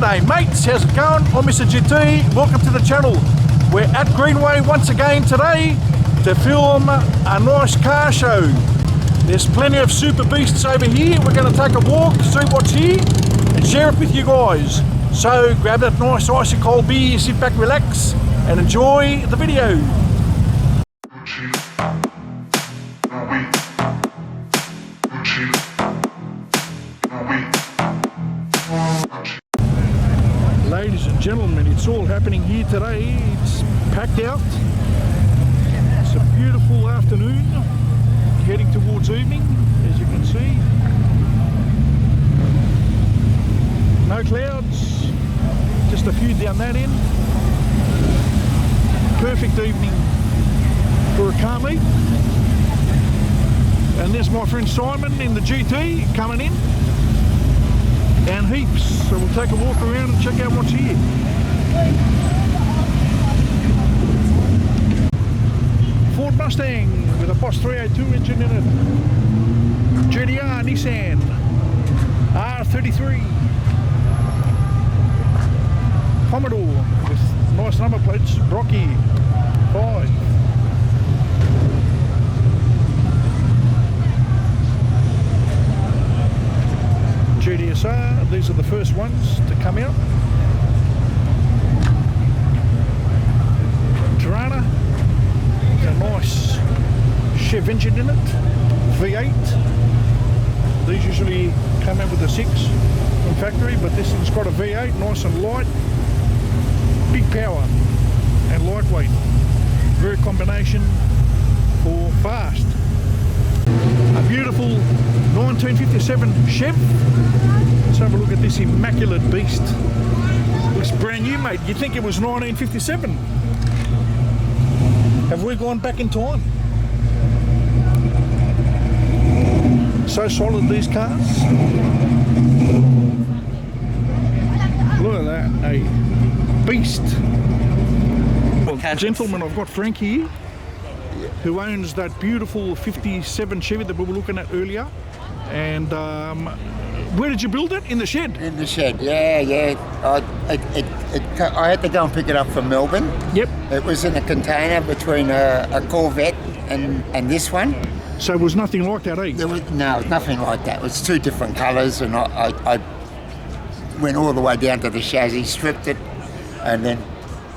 G'day mates, how's it going? I'm Mr. GT, welcome to the channel. We're at Greenway once again today to film a nice car show. There's plenty of super beasts over here. We're going to take a walk, see what's here and share it with you guys. So grab that nice icy cold beer, sit back, relax and enjoy the video. Ladies and gentlemen, it's all happening here today. It's packed out. It's a beautiful afternoon, heading towards evening, as you can see. No clouds, just a few down that end. Perfect evening for a car meet. And there's my friend Simon in the GT coming in. And heaps, so we'll take a walk around and check out what's here. Ford Mustang with a Boss 302 engine in it. GTR Nissan R33. Commodore with nice number plates, Rocky 5. GDSR, these are the first ones to come out. Tirana, a nice Chev engine in it, V8. These usually come out with a 6 from factory, but this one's got a V8, nice and light, big power and lightweight. Very combination for fast. A beautiful 1957 Chev. Let's have a look at this immaculate beast. Looks brand new, mate. You'd think it was 1957. Have we gone back in time? So solid, these cars. Look at that, a beast. Well, gentlemen, I've got Frank here, who owns that beautiful 57 Chevy that we were looking at earlier. And where did you build it? In the shed? In the shed, yeah. I had to go and pick it up from Melbourne. Yep. It was in a container between a Corvette and this one. So it was nothing like that, eh? No, nothing like that. It was two different colours, and I went all the way down to the chassis, stripped it, and then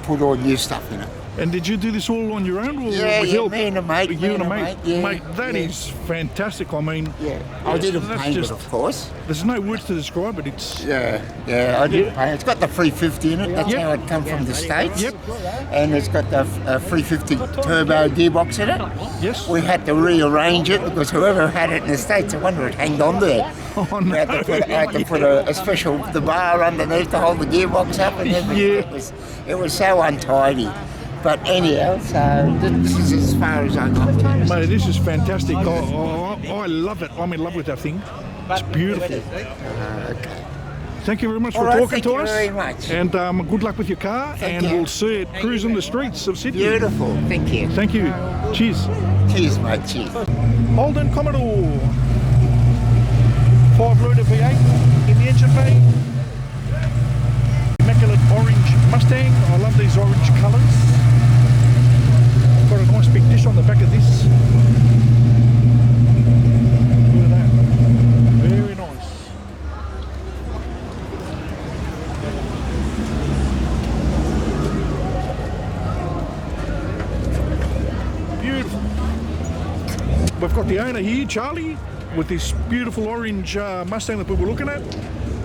put all new stuff in it. And did you do this all on your own? Or yeah, with help? Me and a mate. You and a mate? Yeah, mate, that is fantastic. I mean... Yeah, I didn't paint it, of course. There's no words to describe it. It's... Yeah, I didn't paint it. It's got the 350 in it. That's how it come from the States. Yep. And it's got the 350 turbo gearbox in it. Yes. We had to rearrange it because whoever had it in the States, I wonder it hanged on there. Oh, no. I had to put a special bar underneath to hold the gearbox up and everything. Yeah. It was so untidy. But anyhow, so this is as far as I got to. Mate, this is fantastic. I love it. I'm in love with that thing. It's beautiful. Okay. Thank you very much for talking to us. Thank you very much. And good luck with your car. Thank you. We'll see it cruising the streets of Sydney. Beautiful. Thank you. Thank you. Cheers. Cheers, mate. Cheers. Holden Commodore. 5-litre V8 in the engine bay. Immaculate orange Mustang. I love these orange colours. Got a nice big dish on the back of this. Look at that. Very nice. Beautiful. We've got the owner here, Charlie, with this beautiful orange Mustang that we were looking at.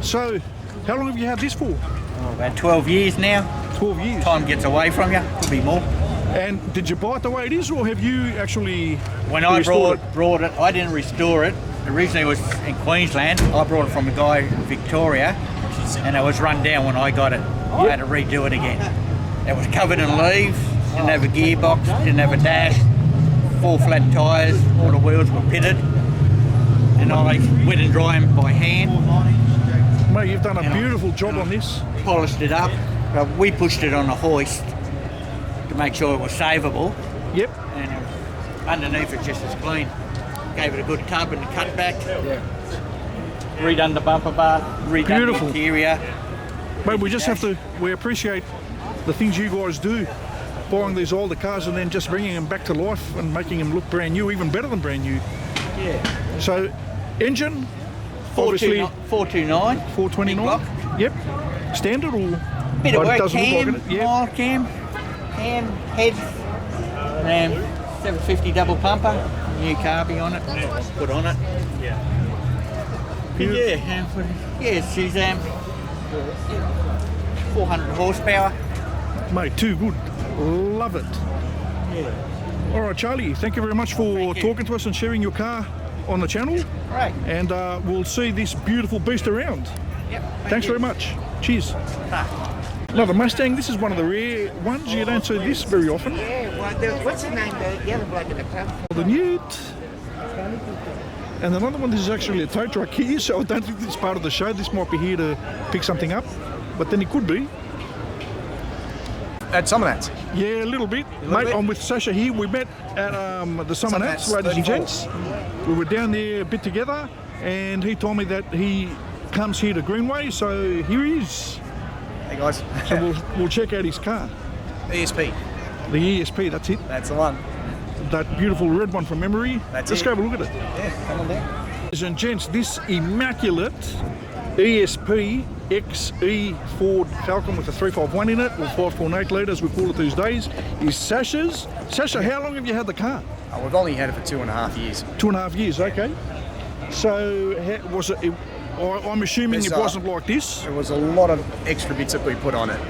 So, how long have you had this for? Oh, about 12 years now. 12 years. Time gets away from you, could be more. And did you buy it the way it is, or have you actually When I brought it, I didn't restore it. Originally it was in Queensland. I brought it from a guy in Victoria, and it was run down when I got it. I had to redo it again. It was covered in leaves, didn't have a gearbox, didn't have a dash, 4 flat tyres, all the wheels were pitted. And I wet and dry them by hand. Mate, you've done a beautiful job on this. Polished it up. We pushed it on a hoist to make sure it was savable. Yep. And underneath it just as clean. Gave it a good tub and a cut back. Yeah. Redone the bumper bar, redone the interior. But we just have to, we appreciate the things you guys do, buying these older cars and then just bringing them back to life and making them look brand new, even better than brand new. Yeah. So, engine, obviously 429. 429. Yep. Standard or Bit of it work, doesn't look cam, like it. Yep. mild cam, head, 750 double pumper, new carby on it, put on it. Yeah, she's 400 horsepower. Mate, too good. Love it. Yeah. All right, Charlie, thank you very much for talking to us and sharing your car on the channel. Right. And we'll see this beautiful beast around. Yep. Thanks very much. Cheers. Now the Mustang, this is one of the rare ones. You don't see this very often. Yeah, well, what's the name? The other bloke in the pub. The Newt. And another one, this is actually a tow truck here, so I don't think this is part of the show. This might be here to pick something up, but then it could be. At some of that. Yeah, a little bit. Mate, I'm with Sasha here. We met at the Summer Nats, ladies and gents. We were down there a bit together, and he told me that he comes here to Greenway, so here he is. Hey guys. So we'll check out his car. ESP. The ESP, that's it. That's the one. That beautiful red one from memory. That's Let's it. go have a look at it. Yeah, come on down. Ladies and gents, this immaculate ESP XE Ford Falcon with a 351 in it, or 5.8 litres, we call it these days, is Sasha's. Sasha, how long have you had the car? We've only had it for 2.5 years. 2.5 years, okay. So, was it? I'm assuming There's, it wasn't like this. There was a lot of extra bits that we put on it.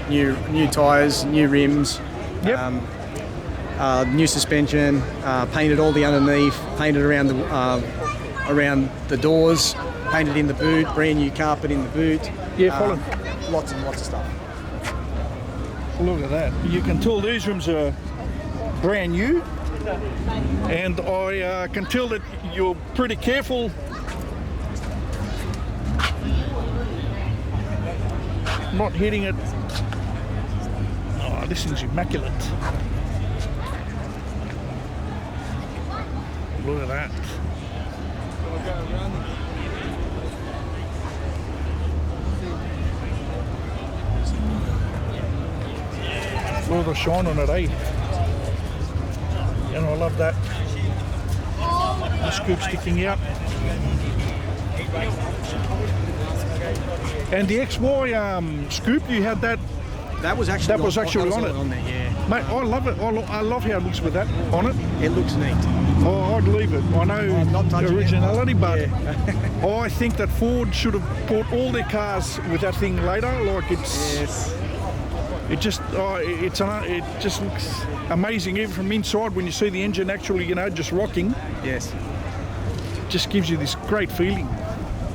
New tyres, new rims. Yep. New suspension, painted all the underneath, painted around the doors, painted in the boot, brand new carpet in the boot. Yeah, follow. Lots and lots of stuff. Look at that. You can tell these rims are brand new, and I can tell that you're pretty careful not hitting it. Oh, this thing's immaculate. Look at that. Look at the shine on it, eh? And I love that. The scoop sticking out. And the XY scoop, you had that. That was actually on it. On there, yeah. Mate, I love it. I love how it looks with that on it. It looks neat. Oh, I'd leave it. I know not touching originality, it. but Yeah. I think that Ford should have bought all their cars with that thing later. Like it's, Yes. it just looks amazing even from inside when you see the engine actually, just rocking. Yes. It just gives you this great feeling.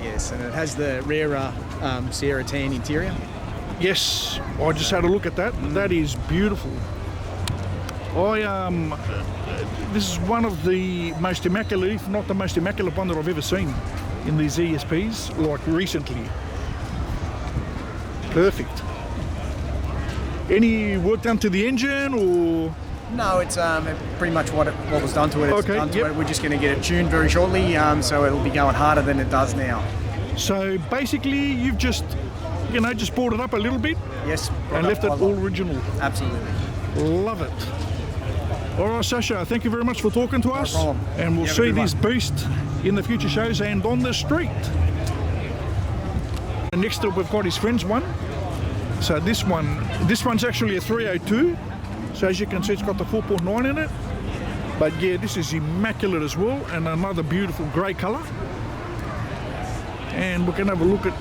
Yes, and it has the rare Sierra tan interior. Yes, I just had a look at that. That is beautiful. This is one of the most immaculate, if not the most immaculate one that I've ever seen in these ESPs, like recently. Perfect. Any work done to the engine or? No, it's pretty much what was done to it. It's Okay, done to yep. it. We're just going to get it tuned very shortly, so it'll be going harder than it does now. So basically you've just brought it up a little bit Yes. and left it all original. Absolutely. Love it. All right, Sasha, thank you very much for talking to us. problem. And we'll You have a see good this beast in the future shows and on the street. And next up, we've got his friend's one. So this one's actually a 302. So as you can see, it's got the 4.9 in it. But yeah, this is immaculate as well, and another beautiful grey colour. And we can have a look at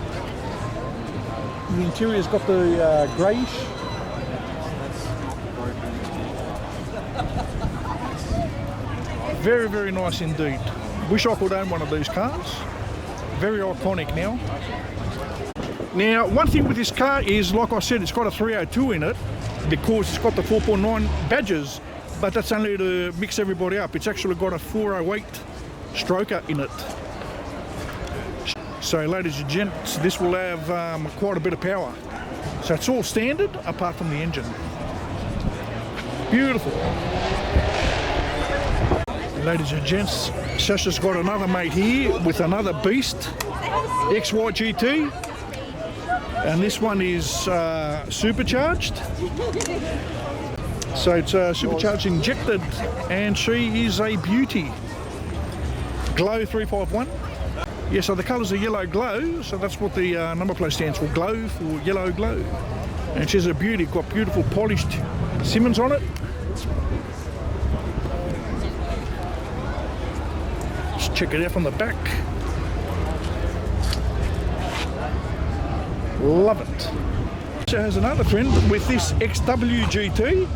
the interior's got the greyish. Very, very nice indeed. Wish I could own one of these cars. Very iconic now. Now, one thing with this car is, like I said, it's got a 302 in it because it's got the 4.9 badges, but that's only to mix everybody up. It's actually got a 408 stroker in it. So, ladies and gents, this will have quite a bit of power. So it's all standard apart from the engine. Beautiful. Ladies and gents, Sasha's got another mate here with another beast, XY GT. And this one is supercharged. So it's supercharged injected, and she is a beauty. Glow 351. Yeah, so the colours are yellow glow, so that's what the number plate stands for, glow for yellow glow. And she's a beauty, got beautiful polished Simmons on it. Let's check it out from the back. Love it. She has another friend with this XW GT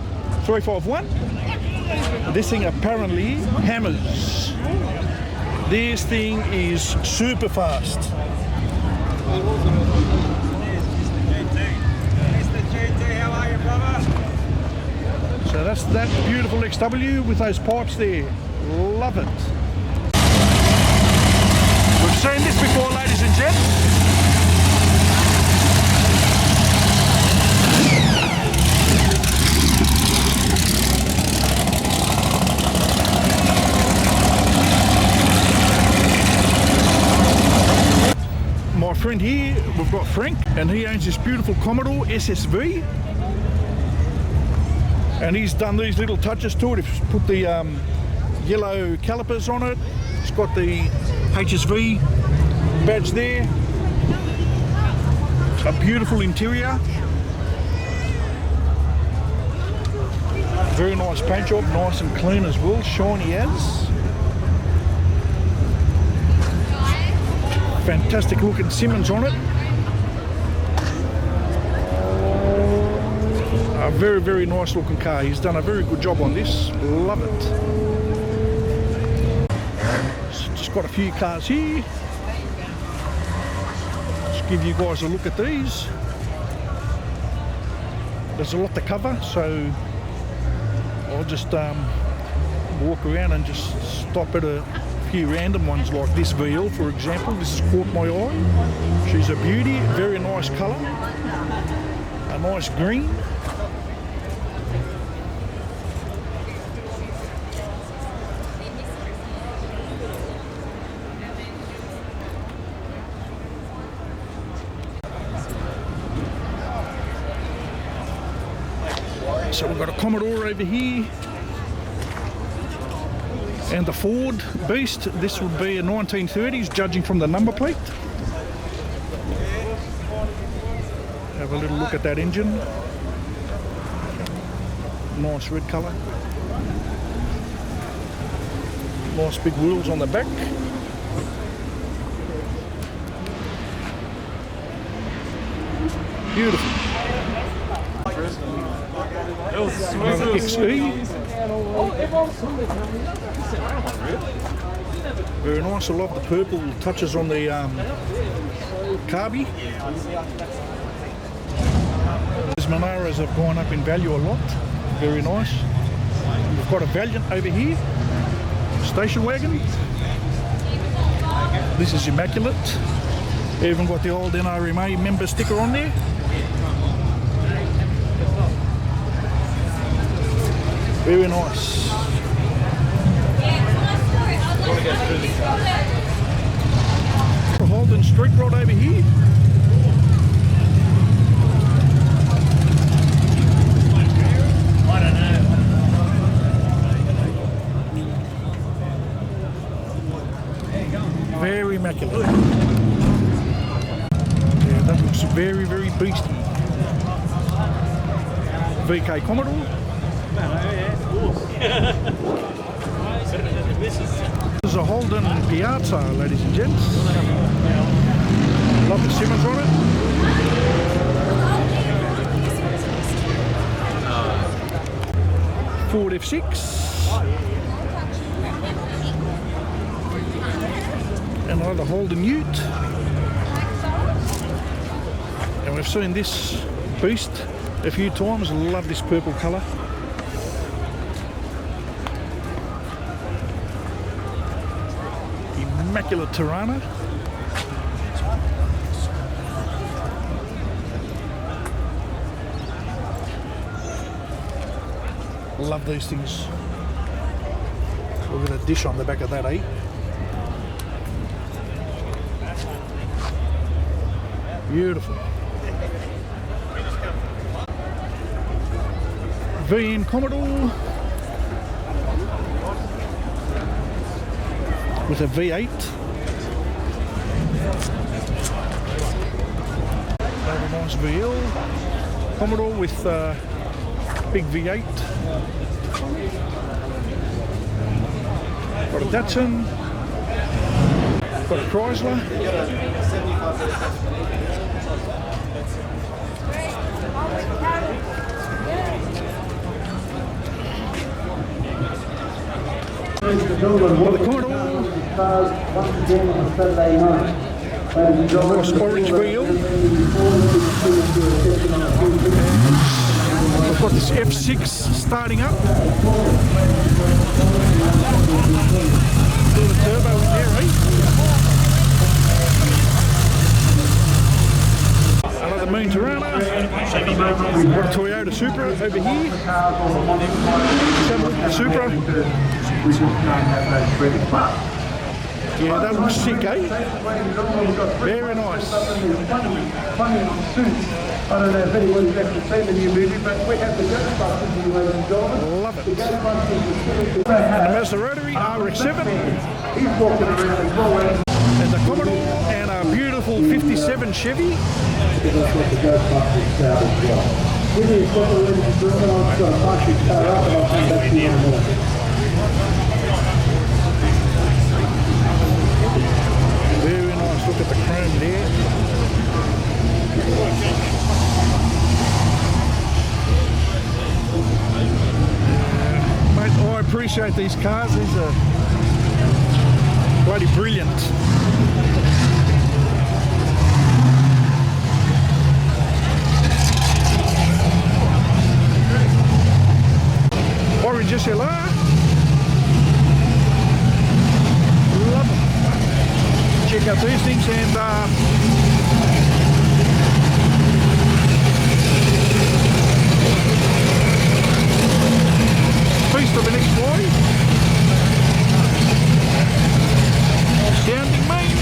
351. This thing apparently hammers. This thing is super fast. So that's that beautiful XW with those pipes there. Love it. We've seen this before, ladies and gents. My friend here, we've got Frank, and he owns this beautiful Commodore SSV, and he's done these little touches to it. He's put the yellow calipers on it. It's got the HSV badge there. A beautiful interior. Very nice paint job, nice and clean as well, shiny as. Fantastic looking Simmons on it. A very, very nice looking car. He's done a very good job on this. Love it. Just got a few cars here. Just give you guys a look at these. There's a lot to cover, so I'll just walk around and just stop at a few random ones, like this VL for example. This has caught my eye. She's a beauty, very nice colour, a nice green. So we've got a Commodore over here. And the Ford Beast, this would be a 1930s, judging from the number plate. Have a little look at that engine. Nice red colour. Nice big wheels on the back. Beautiful. XE. Very nice. I love the purple touches on the carby. These Monaras have gone up in value a lot. Very nice. We've got a Valiant over here. Station wagon. This is immaculate. Even got the old NRMA member sticker on there. Very nice. Holden street rod over here. I don't know. Very immaculate. Yeah, that looks very, very beasty. VK Commodore. This is a Holden Piazza, ladies and gents. Love the Simmons on it. Ford F6. And another Holden Ute. And we've seen this beast a few times. Love this purple colour. Immaculate Tirana. Love these things. Look at the dish on the back of that, eh? Beautiful. VN Commodore with a V8. Another nice VL Commodore with big V8. Got a Datsun. Got a Chrysler. Got the Commodore. Once again on Saturday night. Nice orange wheel. I've got this F6 starting up. Little turbo in there, eh? Another Moon Tirana. Got a Toyota Supra over here. Supra. Yeah, that looks sick, eh? Very nice. I don't know if anyone's actually seen the new movie, but we have the Ghostbusters here, ladies and gentlemen. Love it. The Ghostbusters is And the Mazda Rotary RX-7. He's walking around as well. And the Commodore and a beautiful 57 Chevy. That's what the Ghostbusters style as well. Give me a second, ladies and gentlemen. I've got to park your car up and I'll come back to you in a minute. Very nice. Look at the chrome there. Mate, I appreciate these cars. These are bloody brilliant. Orange SLR. Love it. Check out these things and beast of an X-Y. Outstanding, mate.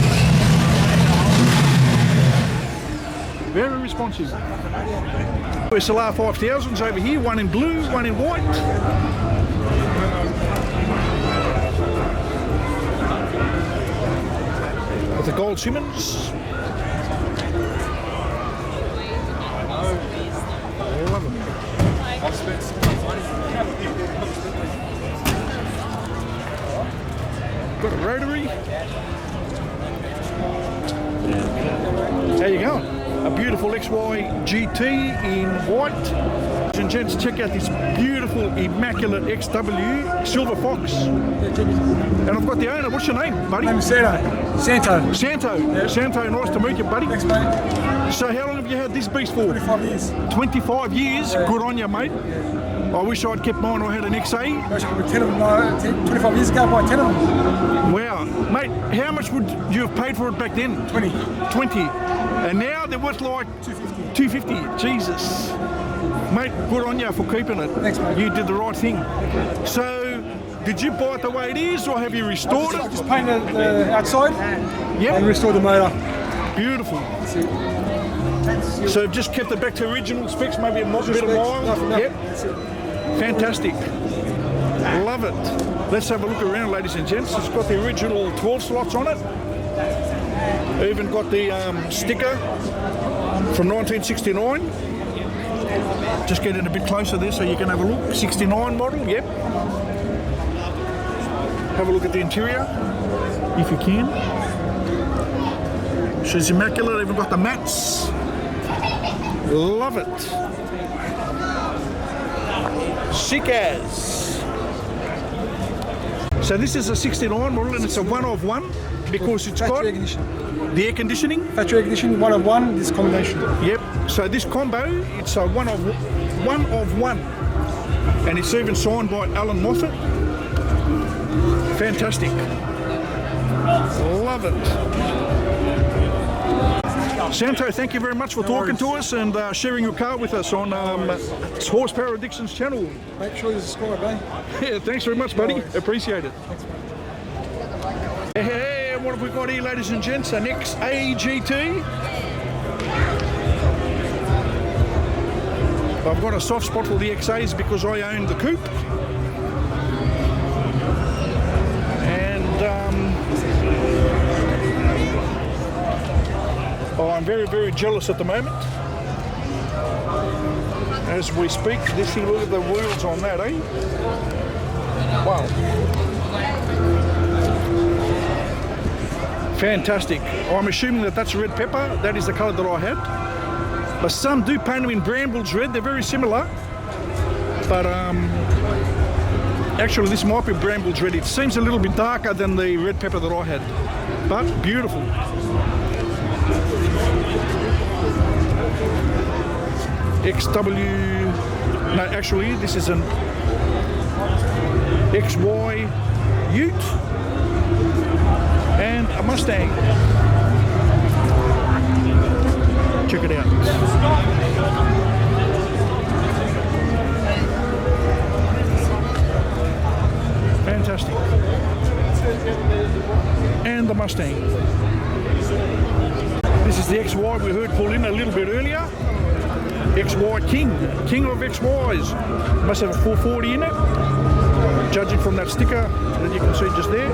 Very responsive. SLR 5000s over here, one in blue, one in white. With the gold Simmons. Love them. Got a Rotary. How you going? A beautiful XY GT in white. And gents, check out this beautiful, immaculate XW Silver Fox. And I've got the owner. What's your name, buddy? I'm Santo. Santo. Yeah. Santo, nice to meet you, buddy. Thanks, mate. So how long have you had this beast for? 25 years. 25 years? Yeah. Good on you, mate. I wish I'd kept mine. I had an XA. Actually, with 10 of them, 25 years ago, I bought 10 of them. Wow. Mate, how much would you have paid for it back then? 20. 20. And now they're worth like 250. 250. Jesus. Mate, good on you for keeping it. Thanks, mate. You did the right thing. So, did you buy it the way it is or have you restored I it? just painted the outside Yep. and restored the motor. Beautiful. That's it. So you've just kept it back to original specs, maybe a bit of Nothing, mild. nothing. Yep. That's it. Fantastic. Love it. Let's have a look around, ladies and gents. It's got the original 12 slots on it. Even got the sticker from 1969. Just get it a bit closer there so you can have a look. 69 model, yep. Have a look at the interior, if you can. She's immaculate, even got the mats. Love it. Sick as. So this is a 69 model and it's a one of one because it's got Factory air conditioning. the air conditioning. Factory air conditioning, 1 of 1, this combination. Yep. So this combo, it's a one of one, and it's even signed by Alan Moffat. Fantastic. Love it. Santo, thank you very much for talking to us and sharing your car with us on Horsepower Addictions channel. Make sure you subscribe, eh? Yeah, thanks very much, buddy. Appreciate it. Hey, what have we got here, ladies and gents? An XA GT. I've got a soft spot for the XAs because I own the coupe. And I'm very, very jealous at the moment. As we speak, this thing, look at the wheels on that, eh? Wow. Fantastic. I'm assuming that that's red pepper. That is the colour that I had. But some do paint them in brambles red. They're very similar. But actually this might be brambles red. It seems a little bit darker than the red pepper that I had. But beautiful. XW, no, actually this is an XY Ute and a Mustang. Check it out. Fantastic. And the Mustang. This is the XY we heard pull in a little bit earlier. XY King of XYs. Must have a 440 in it, judging from that sticker that you can see just there.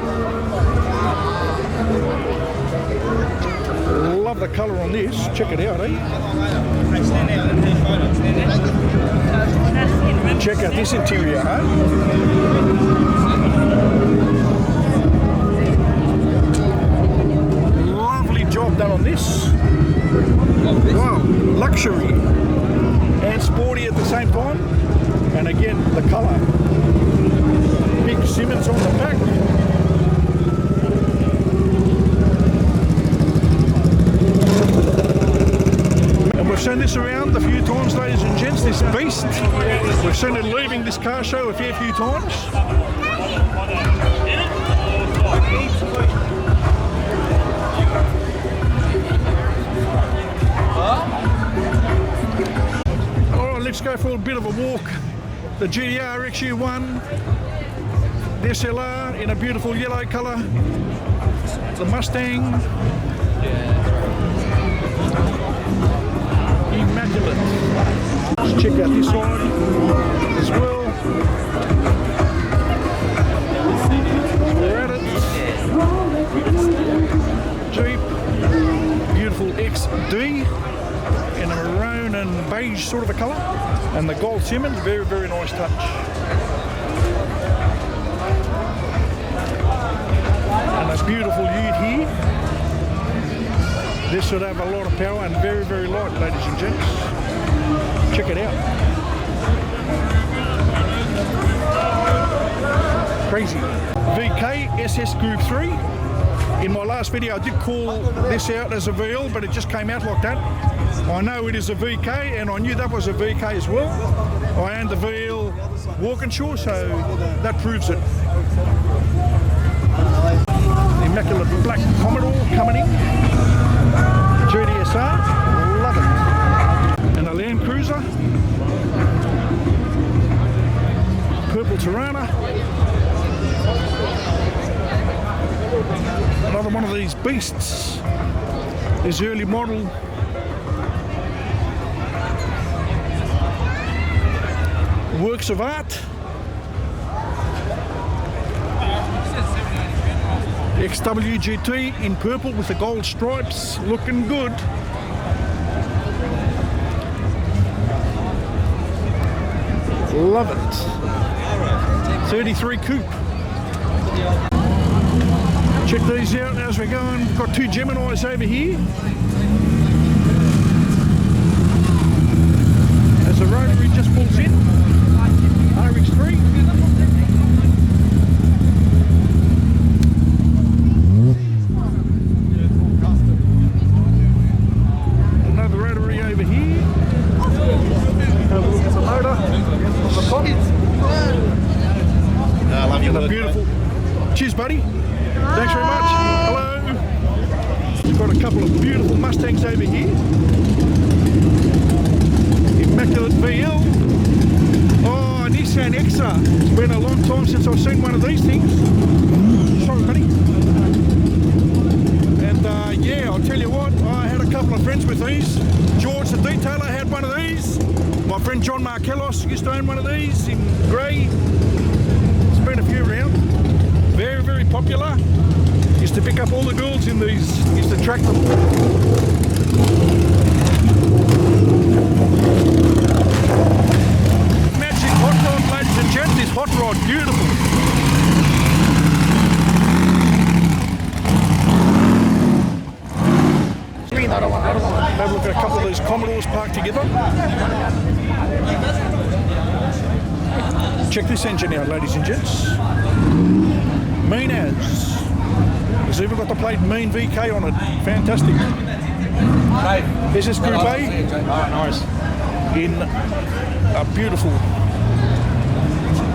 Love the colour on this. Check it out, eh? Check out this interior, huh? Lovely job done on this. Wow, luxury and sporty at the same time. And again, the colour. Big Simmons on the back. And we've seen this around a few times, ladies and gents, this beast. We've seen it leaving this car show a fair few times. Let's go for a bit of a walk. The GTR XU1, the SLR in a beautiful yellow colour, the Mustang, immaculate. Let's check out this side as well. We're at it. Jeep, beautiful XD. In a maroon and beige sort of a colour, and the gold Simmons, very, very nice touch. And a beautiful Ute here. This should have a lot of power and very, very light, ladies and gents. Check it out. Crazy. VK SS Group 3. In my last video I did call this out as a VL, but it just came out like that. I know it is a VK, and I knew that was a VK as well. I own the VL Walkinshaw, so that proves it. The immaculate black Commodore coming in. GDSR, love it. And a Land Cruiser. Purple Tirana. Another one of these beasts. This early model. Works of art. XW GT in purple with the gold stripes, looking good. Love it. 33 coupe. Check these out as we're going. We've got two Geminis over here. As the Rotary just pulls in. RX3. Another Rotary over here. Have a look at the motor on the top. I love your and a beautiful. Cheers, buddy. Thanks very much. Hello. We've got a couple of beautiful Mustangs over here. Immaculate VL. Oh, Nissan Exa. It's been a long time since I've seen one of these things. Sorry, buddy. And yeah, I'll tell you what, I had a couple of friends with these. George the detailer had one of these. My friend John Markellos used to own one of these in grey. It's been a few around. Very, very popular. Used to pick up all the girls in these. Used to track them. Magic hot rod, ladies and gents. This hot rod, beautiful. Have a look at a couple of these Commodores parked together. Check this engine out, ladies and gents. Mean as. It's even got the plate Mean VK on it. Fantastic. This is Group A. Nice. In a beautiful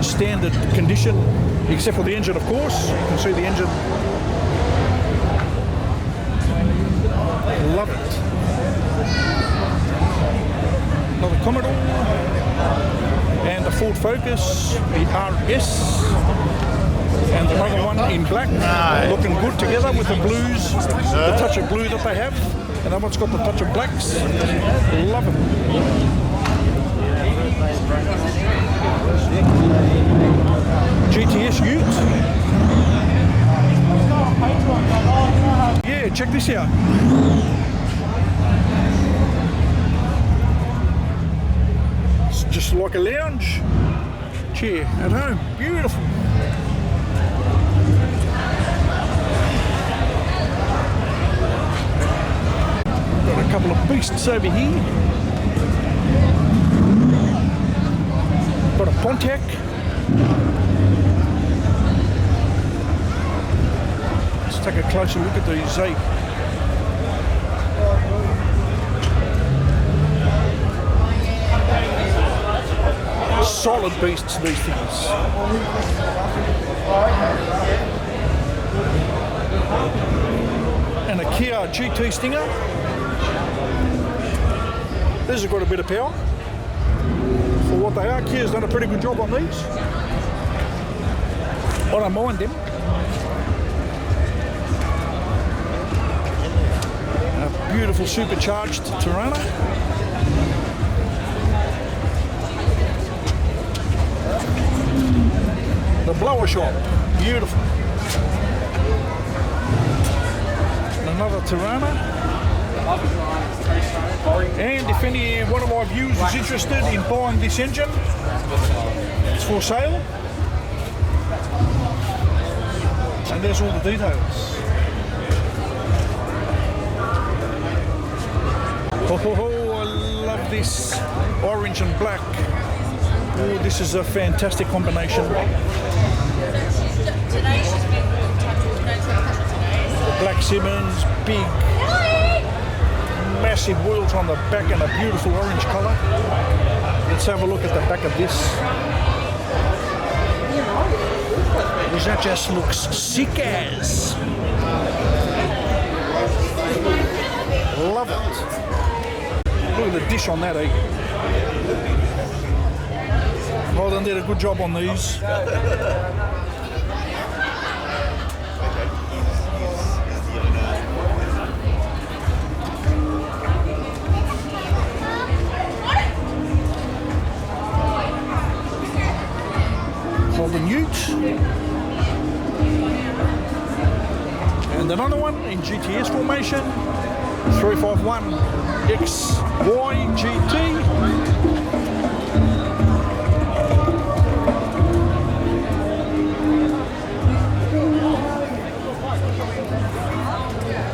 standard condition, except for the engine, of course. You can see the engine. Love it. Another Commodore and the Ford Focus, the RS, and another one in black, looking good together with the blues, the touch of blue that they have, and that one's got the touch of blacks. Love it. GTS Ute. Yeah, check this out. It's just like a lounge chair at home. Beautiful. Got a couple of beasts over here. Got a Pontiac. Let's take a closer look at these, eh? Solid beasts, these things. And a Kia GT Stinger. These have got a bit of power. For what they are, Kia's done a pretty good job on these. I don't mind them. A beautiful supercharged Tirana. The blower shop, beautiful. Another Tirana. And if any one of my viewers is interested in buying this engine, it's for sale. And there's all the details. Oh, I love this orange and black. Oh, this is a fantastic combination. The black Simmons, big, massive wheels on the back and a beautiful orange colour. Let's have a look at the back of this. That just looks sick as. Love it. Look at the dish on that, eh? Well, they did a good job on these. Holden Ute. And another one in GTS formation. 351 XY GT.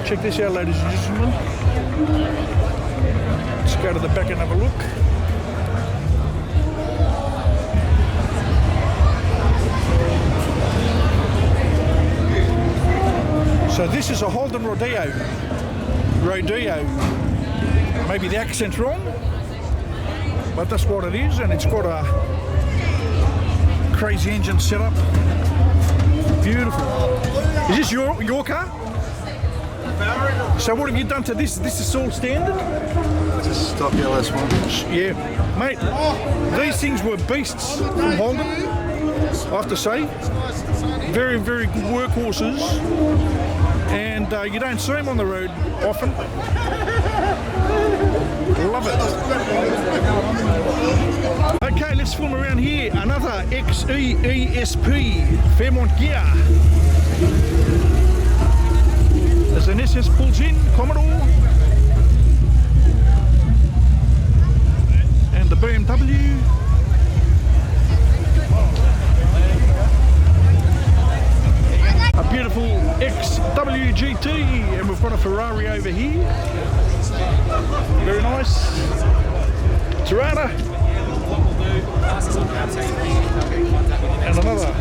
Check this out, ladies and gentlemen. Let's go to the back and have a look. So this is a Holden Rodeo. Maybe the accent's wrong, but that's what it is, and it's got a crazy engine setup. Beautiful. Is this your car? So what have you done to this? This is all standard? It's a stock LS one. Yeah, mate, these things were beasts from Holden, I have to say. Very, very good workhorses, and you don't see them on the road often. Love it. let's film around here. Another XEESP Fairmont gear. As an SS pulls in, Commodore. And the BMW. A beautiful XWGT, and we've got a Ferrari over here. Very nice. Tirana. And another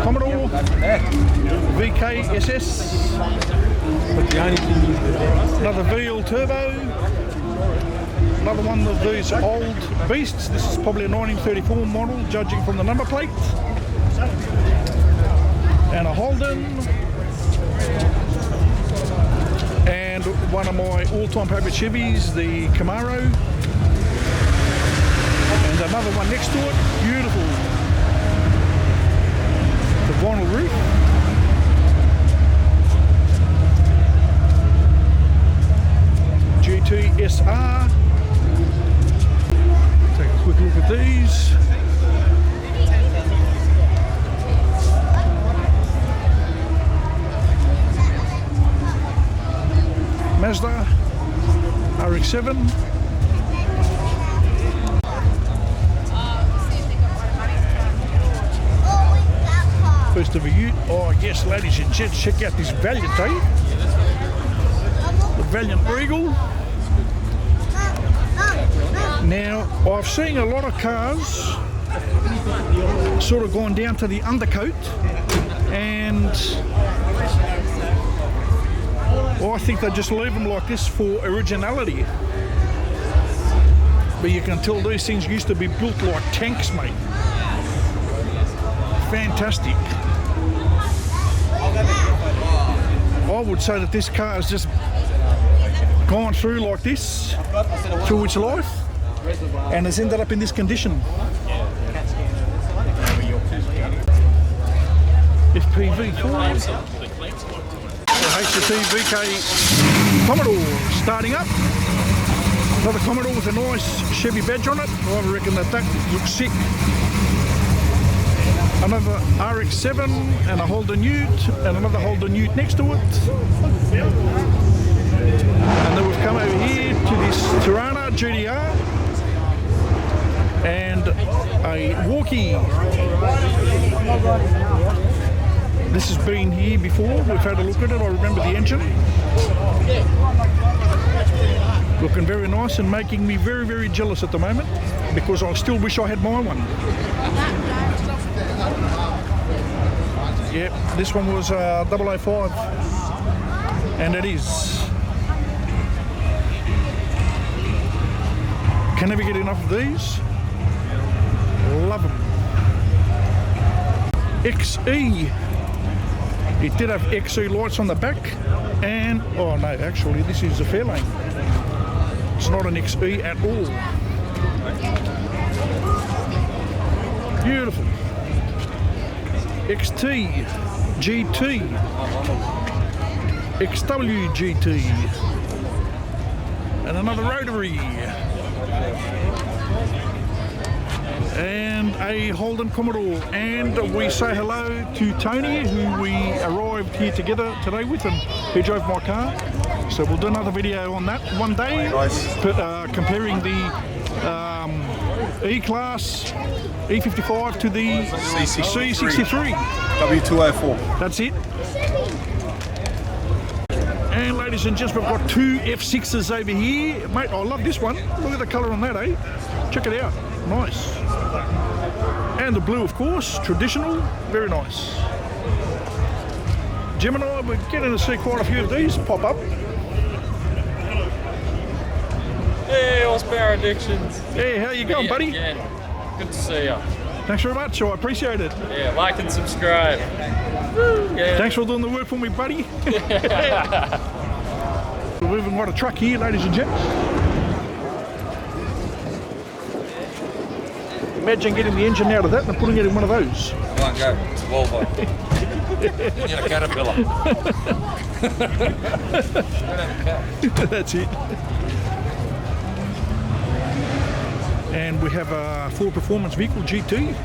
Commodore VKSS. Another VL Turbo. Another one of these old beasts. This is probably a 1934 model, judging from the number plate. And a Holden. And one of my all-time favourite Chevys, the Camaro. And another one next to it, beautiful. The vinyl roof. GTSR. Take a quick look at these. Mazda RX-7. First of a ute. Oh yes, ladies and gents, check out this Valiant, eh? The Valiant Regal. Now, I've seen a lot of cars sort of gone down to the undercoat, and I think they just leave them like this for originality. But you can tell these things used to be built like tanks, mate. Fantastic. I would say that this car has just gone through like this through its life and has ended up in this condition. FPV4. HT VK Commodore starting up. Another Commodore with a nice Chevy badge on it. I reckon that looks sick. Another RX-7 and a Holden Ute and another Holden Ute next to it. And then we've come over here to this Tirana GDR and a Walkie. This has been here before, we've had a look at it, I remember the engine. Looking very nice and making me very, very jealous at the moment because I still wish I had my one. Yep, this one was 005 and it is. Can never get enough of these. Love them. XE. It did have XE lights on the back and, oh no, actually this is a Fairlane. It's not an XE at all. Beautiful. XT, GT, XWGT, and another Rotary. And a Holden Commodore, and we say hello to Tony, who we arrived here together today with, and he drove my car. So we'll do another video on that one day, comparing the E-Class E55 to the C63 W204. That's it. And ladies and gents, we've got two F6s over here. Mate, I love this one. Look at the colour on that, eh? Check it out. Nice. And the blue, of course, traditional, very nice. Gemini, we're getting to see quite a few of these pop up. Hey, Horsepower Addictions. Hey, how you going, buddy? Yeah, good to see you. Thanks very much, I appreciate it. Yeah, like and subscribe. Woo, yeah. Thanks for doing the work for me, buddy. We've even got a truck here, ladies and gents. Imagine getting the engine out of that and putting it in one of those. It won't go, it's a Volvo. Get a Caterpillar. That's it. And we have a Ford Performance Vehicle GT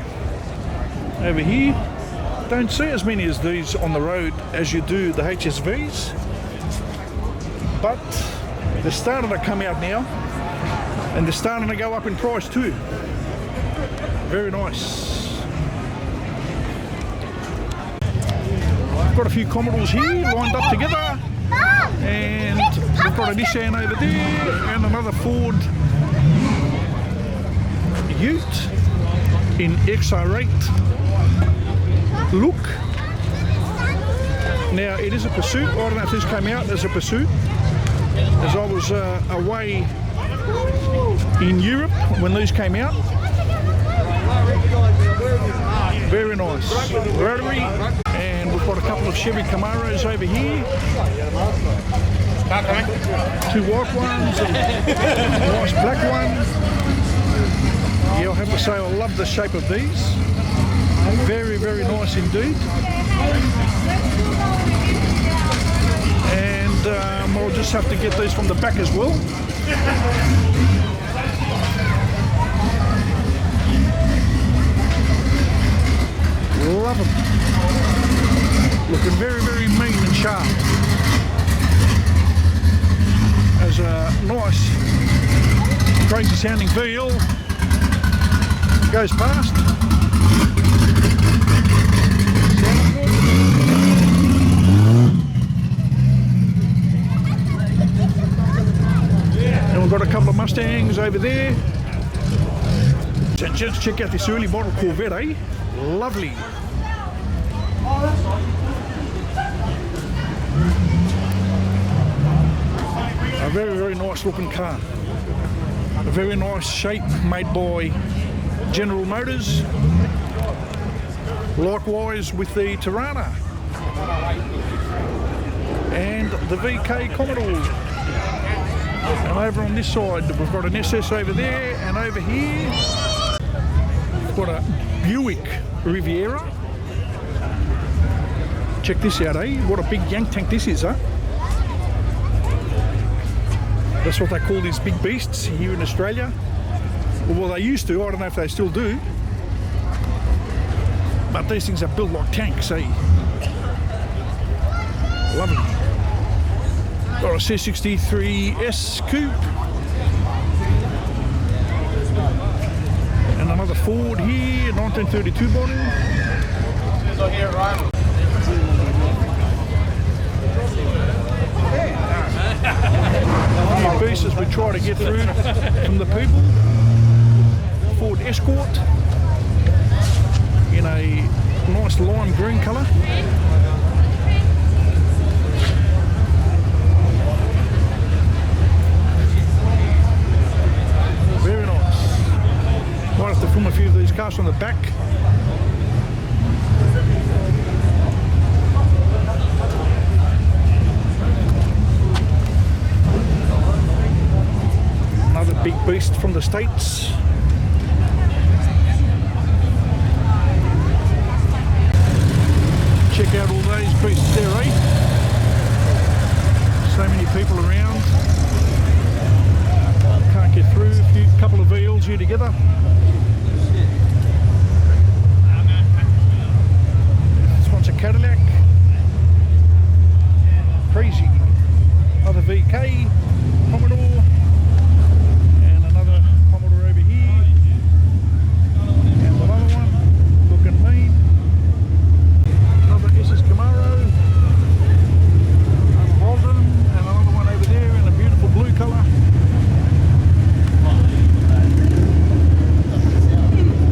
over here. Don't see as many as these on the road as you do the HSVs, but they're starting to come out now, and they're starting to go up in price too. Very nice. I've got a few Commodores here lined up together, and we've got a Nissan over there and another Ford Ute in XR8 look. Now it is a Pursuit. I don't know if this came out as a Pursuit, as I was away in Europe when these came out. Very nice. Rotary, and we've got a couple of Chevy Camaros over here. Two white ones and a nice black one. Yeah, I have to say I love the shape of these. Very, very nice indeed. And I'll just have to get these from the back as well. Love them. Looking very, very mean and sharp. As a nice, crazy sounding V8 goes past. And we've got a couple of Mustangs over there. So just check out this early model Corvette, eh? Lovely. A very, very nice looking car. A very nice shape, made by General Motors. Likewise with the Tirana and the VK Commodore. And over on this side we've got an SS over there, and over here we've got a Buick Riviera. Check this out, eh? What a big yank tank this is, huh? That's what they call these big beasts here in Australia. Well, they used to. I don't know if they still do. But these things are built like tanks, eh? Lovely. Got a C63S coupe. And another Ford here, 1932 model. So here, Ryan. A few pieces we try to get through from the people. Ford Escort in a nice lime green colour. Very nice. Might have to film a few of these cars from the back. Another big beast from the States. Check out all those beasts there, eh? So many people around. Can't get through. A couple of V8s here together. This one's a Cadillac. Crazy. Another VK Commodore. And another Commodore over here. And another one. Looking mean. This Camaro, Holden, and another one over there in a beautiful blue colour.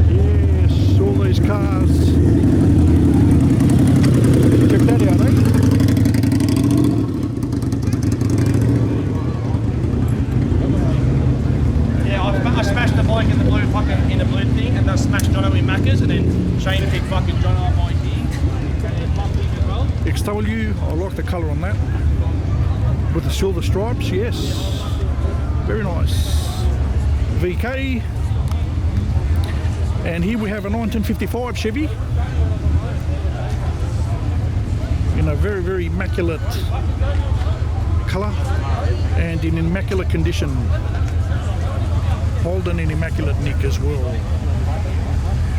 Yes, all these cars. Check that out, eh? Yeah, I smashed the bike in the blue thing, and I smashed Jono in Macca's, and then Shane picked fucking Jono on my thing. XW, I like the colour on that. With the silver stripes, yes. Very nice. VK. And here we have a 1955 Chevy. In a very, very immaculate colour and in immaculate condition. Holden in immaculate nick as well.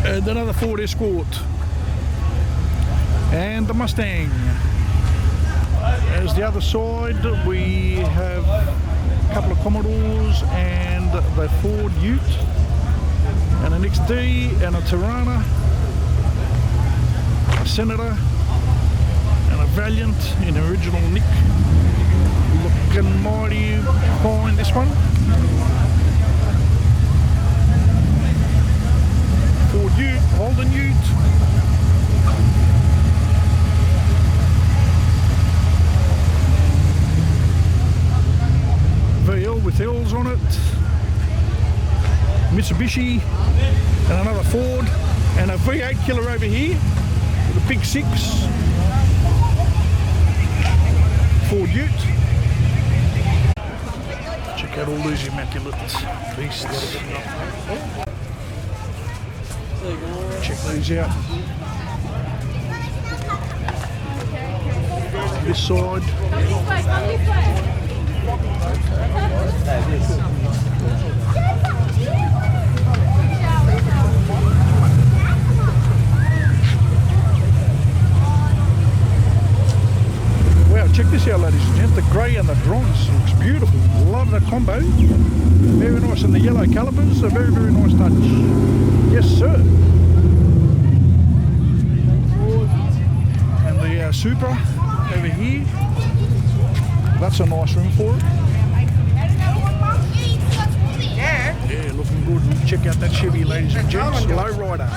And another Ford Escort. And the Mustang. As the other side, we have a couple of Commodores and the Ford Ute, and an XD, and a Tirana, a Senator, and a Valiant in original nick. Looking mighty fine, this one. Ford Ute, Holden Ute. VL with L's on it. Mitsubishi, and another Ford, and a V8 killer over here with a big 6. Ford Ute. Check out all these immaculate beasts. Check these out. This side. Wow, check this out, ladies and gents. The grey and the bronze looks beautiful. Love that combo. Very nice, and the yellow calipers, a very, very nice touch. Yes, sir. And the Supra over here. That's a nice room for it. Yeah, looking good. Check out that Chevy, ladies and gents. Lowrider.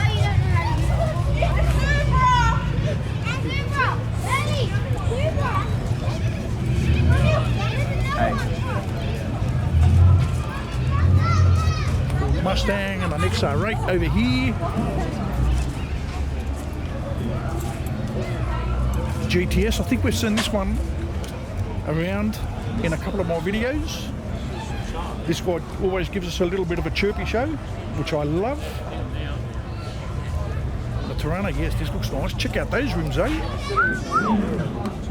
Mustang and an XR8 over here. GTS, I think we've seen this one around in a couple of more videos. This guy always gives us a little bit of a chirpy show, which I love. The Tirana, yes, this looks nice. Check out those rims, eh?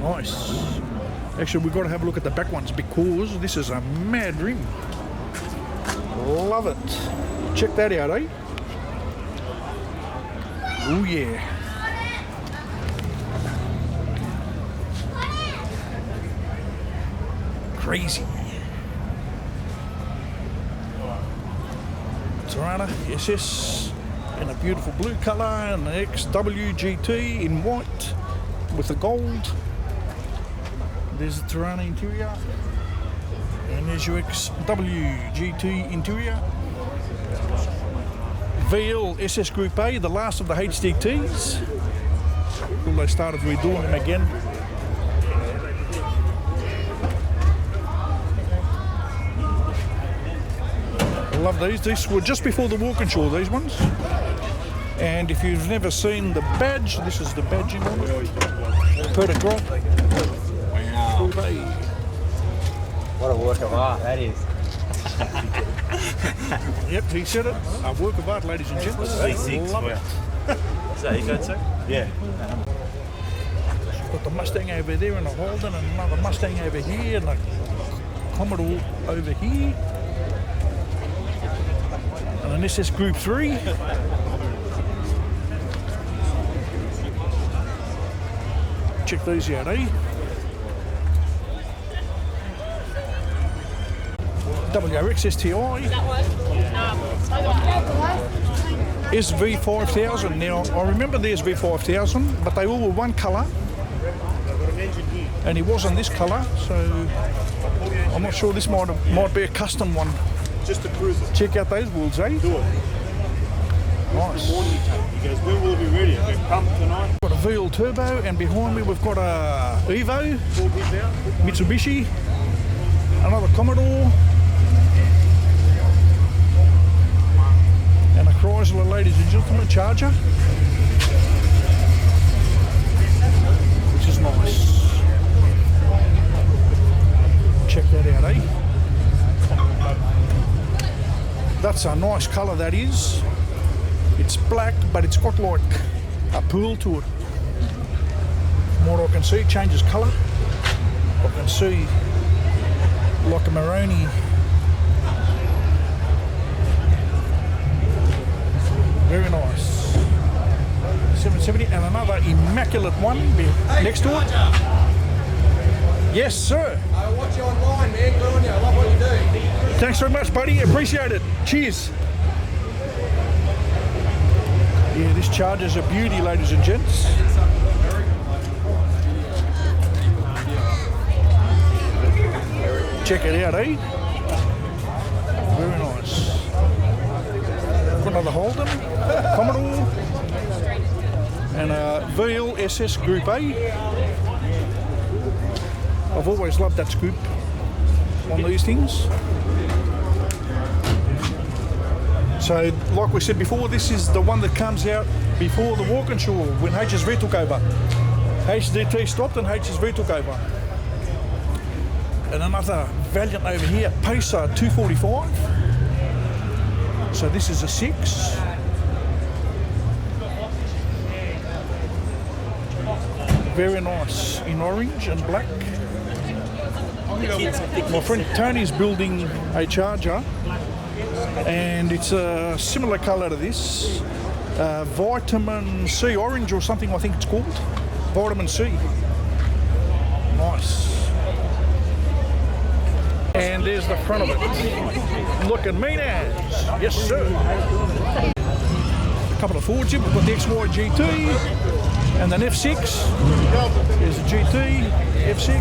Nice. Actually, we've got to have a look at the back ones because this is a mad rim. Love it. Check that out, eh? Oh yeah. Crazy. Tirana SS in a beautiful blue colour, and the XW GT in white with the gold. There's the Tirana interior, and there's your XW GT interior. VL SS Group A, the last of the HDTs. Well, they started redoing them again. I love these. These were just before the Walkinshaw, these ones. And if you've never seen the badge, this is the badging on it. Perdigras. Wow. What a work of art that is. Yep, he said it. A work of art, ladies and gents. C6, Love wow. it. Is that you got, sir? Yeah. Got the Mustang over there, and a Holden, and another Mustang over here, and a Commodore over here, and an SS Group 3. Check these out, eh? WRX STI. SV5000. Now, I remember the SV5000, but they all were one colour. And he wasn't this colour, so I'm not sure this might be a custom one. Just a cruiser. Check out those wheels, eh? Do it. Nice. He goes, when will it be ready? We're pumped tonight. Got a VL Turbo, and behind me we've got a Evo, Mitsubishi, another Commodore, and a Chrysler, ladies and gentlemen, Charger, which is nice. Check that out, eh? That's a nice colour, that is. It's black, but it's got like a pool to it. From what I can see, it changes colour. I can see like a maroony another immaculate one next to it. Yes, sir. I watch you online, man. Good on you. I love what you do. Thanks very much, buddy. Appreciate it. Cheers. Yeah, this Charger's a beauty, ladies and gents. Check it out, eh? Very nice. Got another Holden, Commodore, and a VL SS Group A. I've always loved that scoop on these things. So, like we said before, this is the one that comes out before the Walkinshaw when HSV took over. HDT stopped and HSV took over. And another Valiant over here, Pacer 245. So this is a 6. Very nice in orange and black. My friend Tony's building a Charger, and it's a similar colour to this. Vitamin C orange or something, I think it's called. Vitamin C. Nice. And there's the front of it. Looking mean as. Yes, sir. A couple of Fords here. We've got the XY GT and an F6. There's a GT, F6.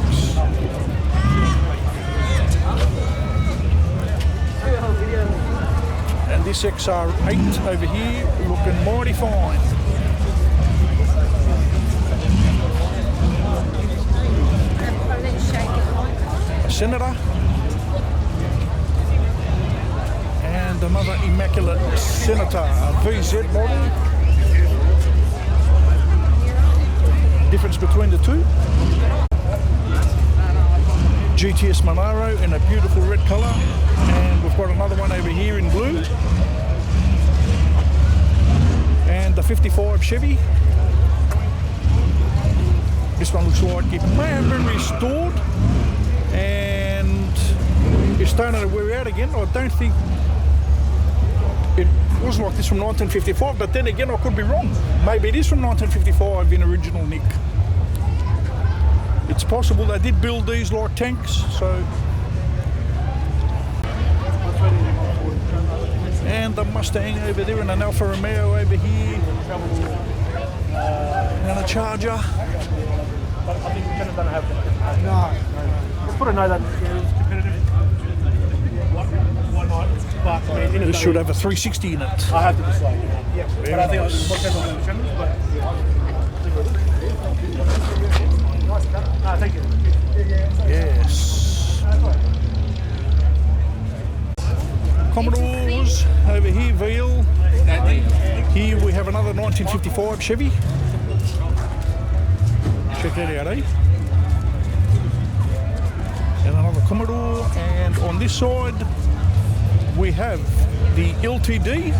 And this XR8 over here looking mighty fine. A Senator. And another immaculate Senator, a VZ model. Difference between the two. GTS Monaro in a beautiful red colour, and we've got another one over here in blue. And the 55 Chevy. This one looks like it may have been restored and it's starting to wear out again. I don't think it was like this from 1955, but then again I could be wrong. Maybe it is from 1955 in original nick. It's possible they did build these like tanks, so. And the Mustang over there and an Alfa Romeo over here. And a Charger. I think Canada don't have that. No. Let's put a note that it's competitive. One night, but I mean, this should have a 360 in it. I have to decide. Yeah. Very but I think nice. what on the channels, but nice car. Ah, thank you. Yes. Commodores over here, VL. Here we have another 1955 Chevy. Check that out, eh? And another Commodore. And on this side, we have the LTD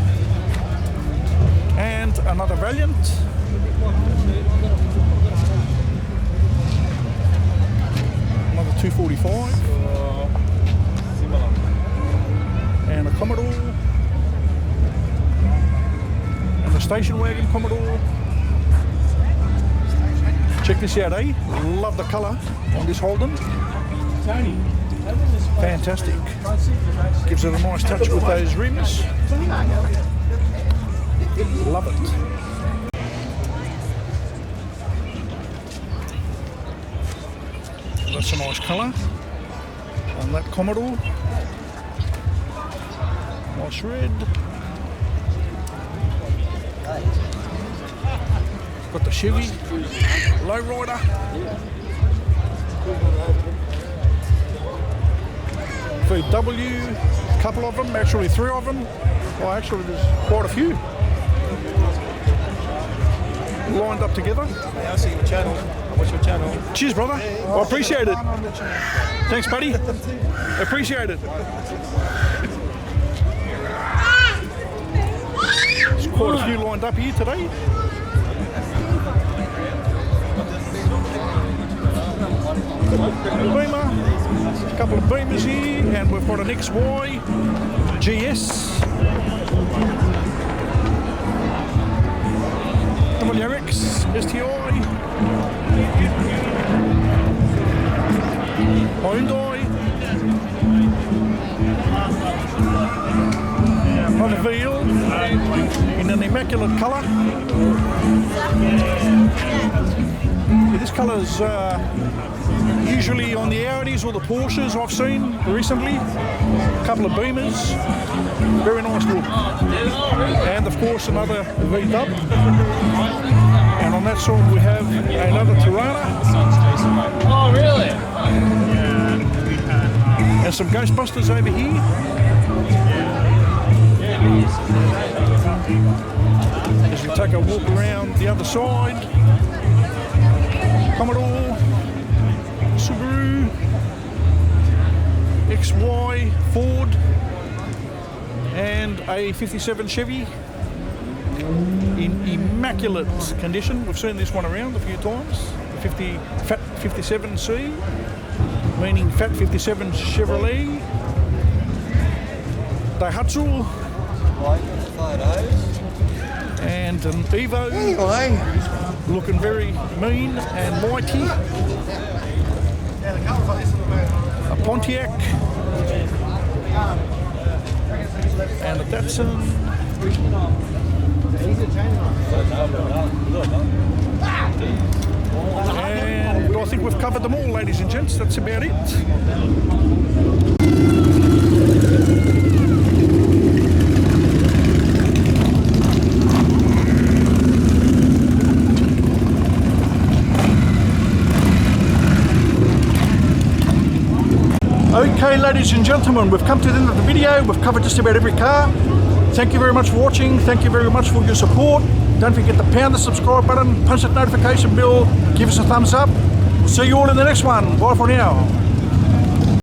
and another Valiant. Another 245. And a Commodore. And a station wagon Commodore. Check this out, eh? Love the colour on this Holden. Fantastic. Gives it a nice touch with those rims. Love it. That's a nice colour on that Commodore. Nice red. Got the Chevy Lowrider. VW, a couple of them, actually 3 of them. Well, actually there's quite a few lined up together. I'll see your channel. I watch your channel. Cheers, brother. I appreciate it. Thanks, buddy. Appreciate it. There's quite a few lined up here today. Beamer, a couple of Beamers here, and we've got an XY GS. WRX, STI in an immaculate colour. This colour's usually on the Audis or the Porsches I've seen recently. A couple of Beamers, very nice look. And of course another V-dub. And on that side we have another Tirana. Oh, really? And some Ghostbusters over here. As we take a walk around the other side. Commodore, Subaru, XY, Ford, and a 57 Chevy in immaculate condition. We've seen this one around a few times. The Fat 57C, meaning Fat 57 Chevrolet. Daihatsu. And an Evo. Looking very mean and mighty. A Pontiac. And a Datsun. And I think we've covered them all, ladies and gents. That's about it. Okay, ladies and gentlemen, we've come to the end of the video. We've covered just about every car. Thank you very much for watching. Thank you very much for your support. Don't forget to pound the subscribe button, punch that notification bell, give us a thumbs up. See you all in the next one. Bye for now.